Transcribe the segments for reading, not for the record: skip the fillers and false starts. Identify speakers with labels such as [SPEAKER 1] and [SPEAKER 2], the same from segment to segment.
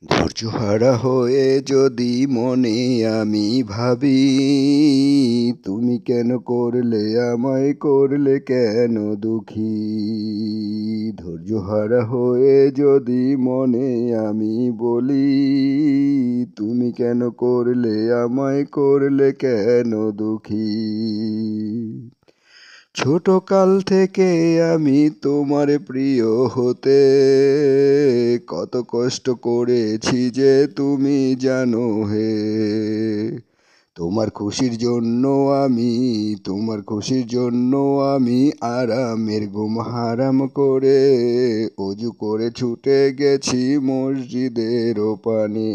[SPEAKER 1] ধৈর্যহারা হয়ে যদি মনে আমি ভাবি, তুমি কেন করলে আমায় করলে কেন দুঃখী। ধৈর্যহারা হয়ে যদি মনে আমি বলি, তুমি কেন করলে আমায় করলে কেন দুঃখী। ছোট কাল থেকে আমি তোমার প্রিয় হতে কত কষ্ট করেছি যে তুমি জানো হে। তোমার খুশির জন্য আমি আরামের ঘুম হারাম করে অজু করে ছুটে গেছি মসজিদের পানে।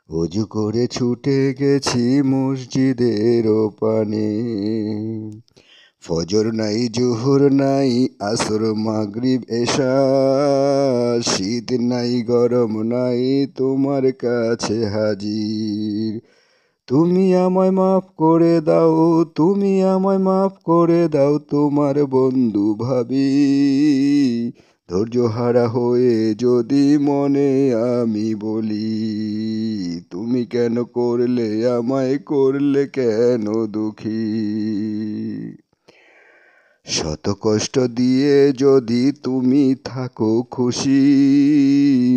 [SPEAKER 1] অজু করে ছুটে গেছি মসজিদের পানে। ফজর নাই জোহর নাই আসর মাগরিব এশা, শীত নাই গরম নাই তোমার কাছে হাজির। তুমি আমায় মাফ করে দাও তোমার বন্ধু ভাবি। ধৈর্যহারা হয়ে যদি মনে আমি বলি, তুমি কেন করলে আমায় করলে কেন দুঃখী। শত কষ্ট দিয়ে যদি তুমি থাকো খুশি,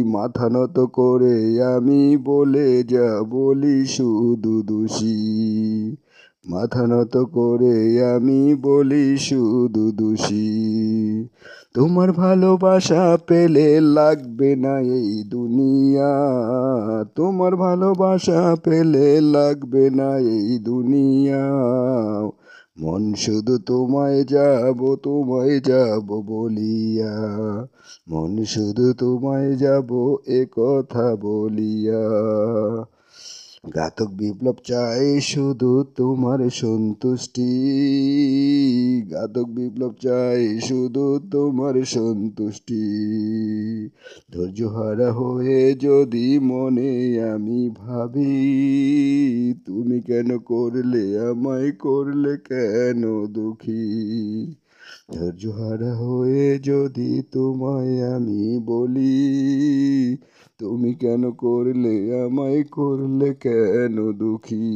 [SPEAKER 1] মাথা নত করে আমি বলি শুধু দোষী। মাথা নত করে আমি বলি শুধু দোষী। তোমার ভালোবাসা পেলে লাগবে না এই দুনিয়া, তোমার ভালোবাসা পেলে লাগবে না এই দুনিয়া। মন শুধু তোমায় যাব বলিয়া, মন শুধু তোমায় যাব এ কথা বলিয়া। ঘাতক বিপ্লব চাই শুধু তোমার সন্তুষ্টি, ঘাতক বিপ্লব চাই শুধু তোমার সন্তুষ্টি। ধৈর্যহারা হয়ে যদি মনে আমি ভাবি, তুমি কেন করলে আমায় করলে কেন দুঃখী। ধৈর্যহারা হয়ে যদি তোমায় আমি বলি, তুমি কেন করলে আমায় করলে কেন দুঃখী।